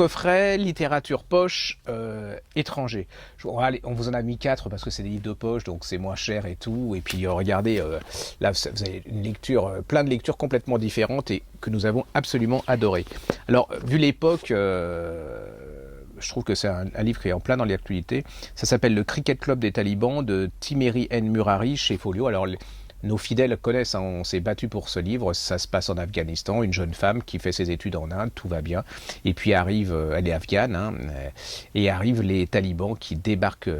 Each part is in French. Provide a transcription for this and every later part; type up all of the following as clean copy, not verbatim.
coffret, littérature poche, étranger. On vous en a mis 4 parce que c'est des livres de poche, donc c'est moins cher et tout. Et puis regardez, là vous avez une lecture, plein de lectures complètement différentes et que nous avons absolument adoré. Alors, vu l'époque, je trouve que c'est un livre qui est en plein dans l'actualité. Ça s'appelle Le Cricket Club des talibans de Timory N. Murari chez Folio. Alors, nos fidèles connaissent, hein, on s'est battu pour ce livre, ça se passe en Afghanistan, une jeune femme qui fait ses études en Inde, tout va bien, et puis arrive, elle est afghane, hein, et arrivent les talibans qui débarquent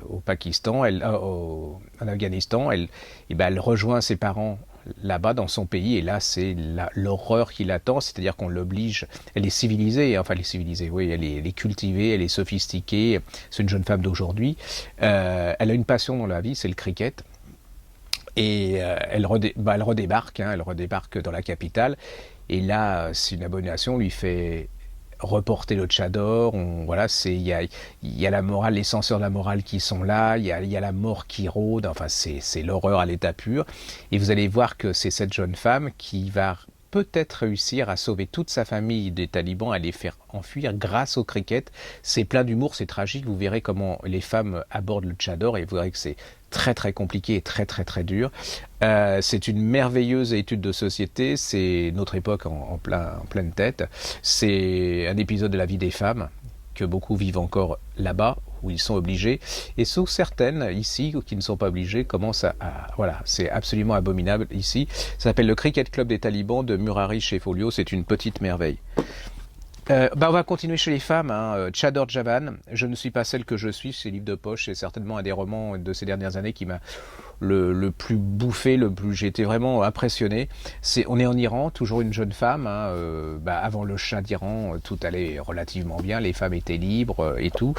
au Pakistan, en Afghanistan, elle rejoint ses parents là-bas dans son pays, et là c'est l'horreur qui l'attend, c'est-à-dire qu'on l'oblige, elle est civilisée, enfin elle est civilisée, oui, elle est cultivée, elle est sophistiquée, c'est une jeune femme d'aujourd'hui, elle a une passion dans la vie, c'est le cricket. Et elle redébarque, hein, elle redébarque dans la capitale. Et là, c'est une abomination, on lui fait reporter le tchador. Voilà, il y a la morale, les censeurs de la morale qui sont là, il y a la mort qui rôde. Enfin, c'est l'horreur à l'état pur. Et vous allez voir que c'est cette jeune femme qui va peut-être réussir à sauver toute sa famille des talibans, à les faire enfuir grâce au cricket. C'est plein d'humour, c'est tragique. Vous verrez comment les femmes abordent le tchador et vous verrez que c'est très très compliqué et très très très dur. C'est une merveilleuse étude de société, c'est notre époque en pleine tête. C'est un épisode de la vie des femmes que beaucoup vivent encore là-bas, où ils sont obligés, et sauf certaines ici qui ne sont pas obligées commencent voilà, c'est absolument abominable ici. Ça s'appelle Le Cricket Club des talibans de Murari chez Folio, c'est une petite merveille. On va continuer chez les femmes, hein. Chador Javan, Je ne suis pas celle que je suis, c'est livre de poche, c'est certainement un des romans de ces dernières années qui m'a le plus bouffé, j'ai été vraiment impressionné. On est en Iran, toujours une jeune femme, hein, avant le Shah d'Iran, tout allait relativement bien, les femmes étaient libres et tout.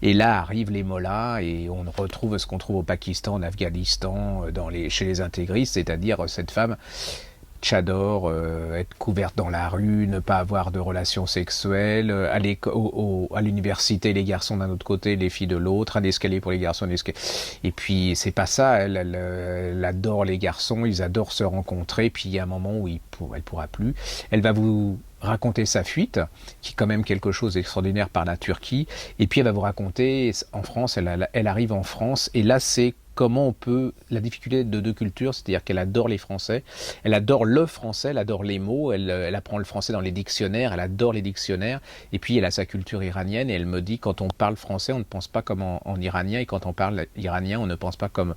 Et là arrivent les mollahs et on retrouve ce qu'on trouve au Pakistan, en Afghanistan, chez les intégristes, c'est-à-dire cette femme tchador, être couverte dans la rue, ne pas avoir de relations sexuelles, aller à l'université, les garçons d'un autre côté, les filles de l'autre, un escalier pour les garçons, un escalier. Et puis c'est pas ça, elle adore les garçons, ils adorent se rencontrer, puis il y a un moment où elle pourra plus. Elle va vous raconter sa fuite, qui est quand même quelque chose d'extraordinaire par la Turquie, et puis elle va vous raconter en France, elle arrive en France, et là c'est comment on peut, la difficulté de deux cultures, c'est-à-dire qu'elle adore les Français, elle adore le français, elle adore les mots, elle apprend le français dans les dictionnaires, elle adore les dictionnaires, et puis elle a sa culture iranienne, et elle me dit, quand on parle français, on ne pense pas comme en iranien, et quand on parle iranien, on ne pense pas comme...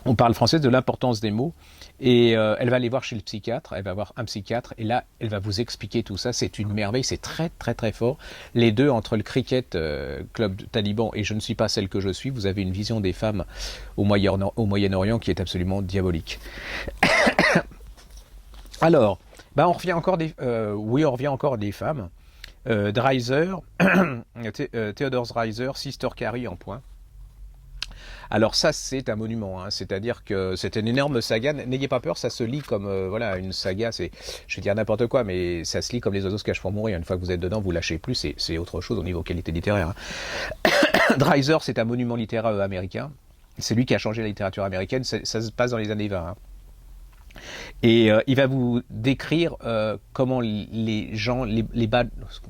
On parle français, de l'importance des mots, et elle va aller voir chez le psychiatre, elle va voir un psychiatre, et là, elle va vous expliquer tout ça, c'est une merveille, c'est très très très fort. Les deux, entre le cricket club taliban et Je ne suis pas celle que je suis, vous avez une vision des femmes au Moyen-Orient qui est absolument diabolique. Alors, on revient encore on revient encore des femmes. Dreiser, Theodore Dreiser, Sister Carrie en point. Alors ça, c'est un monument, hein. C'est-à-dire que c'est une énorme saga. N'ayez pas peur, ça se lit comme voilà, une saga. Je vais dire n'importe quoi, mais ça se lit comme Les oiseaux se cachent pour mourir. Une fois que vous êtes dedans, vous lâchez plus. C'est autre chose au niveau qualité littéraire, hein. Dreiser, c'est un monument littéraire américain. C'est lui qui a changé la littérature américaine. Ça se passe dans les années 20. Hein. Et il va vous décrire comment les gens, les bas,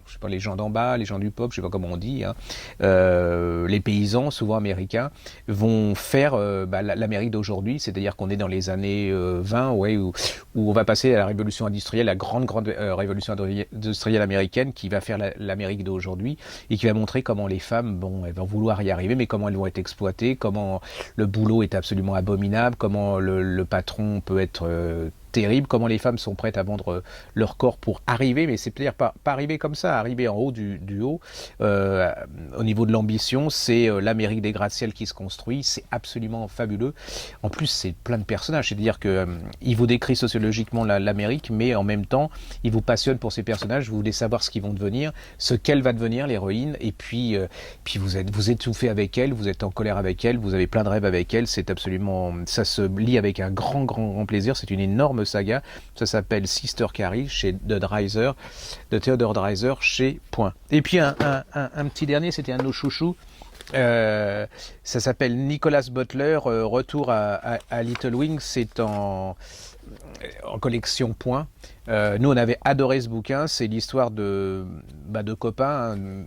je sais pas, les gens d'en bas, les gens du peuple, je sais pas comment on dit, hein, les paysans, souvent américains, vont faire l'Amérique d'aujourd'hui, c'est-à-dire qu'on est dans les années 20, ouais, où on va passer à la révolution industrielle, la grande révolution industrielle américaine qui va faire l'Amérique d'aujourd'hui et qui va montrer comment les femmes, elles vont vouloir y arriver, mais comment elles vont être exploitées, comment le boulot est absolument abominable, comment le patron peut être terrible, comment les femmes sont prêtes à vendre leur corps pour arriver, mais c'est peut-être pas arriver comme ça, arriver en haut du haut, au niveau de l'ambition, c'est l'Amérique des gratte-ciel qui se construit, c'est absolument fabuleux. En plus, c'est plein de personnages, c'est-à-dire que il vous décrit sociologiquement l'Amérique, mais en même temps, il vous passionne pour ces personnages, vous voulez savoir ce qu'ils vont devenir, ce qu'elle va devenir, l'héroïne, et puis vous étouffez avec elle, vous êtes en colère avec elle, vous avez plein de rêves avec elle, c'est absolument, ça se lit avec un grand plaisir, c'est une énorme saga, ça s'appelle Sister Carrie de Theodore Dreiser chez Point. Et puis un petit dernier, c'était un de nos chouchous, ça s'appelle Nicholas Butler, Retour à Little Wing, c'est en en collection Point. Nous, on avait adoré ce bouquin. C'est l'histoire de copains, hein.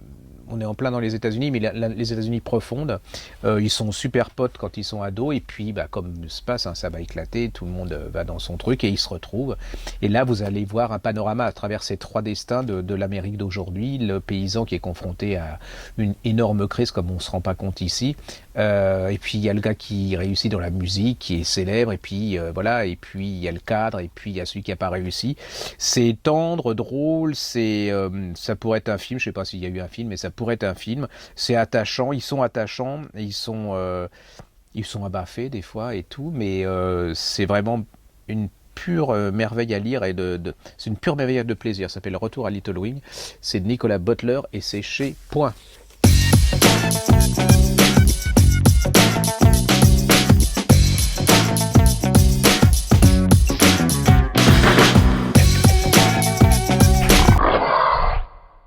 On est en plein dans les États-Unis, mais les États-Unis profondes. Ils sont super potes quand ils sont ados, et puis, comme se passe, hein, ça va éclater, tout le monde va dans son truc et ils se retrouvent. Et là, vous allez voir un panorama à travers ces trois destins de l'Amérique d'aujourd'hui. Le paysan qui est confronté à une énorme crise, comme on se rend pas compte ici. Et puis il y a le gars qui réussit dans la musique, qui est célèbre, et puis voilà, et puis il y a le cadre, et puis il y a celui qui a pas réussi. C'est tendre, drôle, ça pourrait être un film, je sais pas s'il y a eu un film, mais ça pourrait être un film. C'est attachants, et ils sont abaffés des fois et tout, mais c'est vraiment une pure merveille à lire, c'est une pure merveille de plaisir. Ça s'appelle Retour à Little Wing, c'est de Nicolas Butler et c'est chez Point.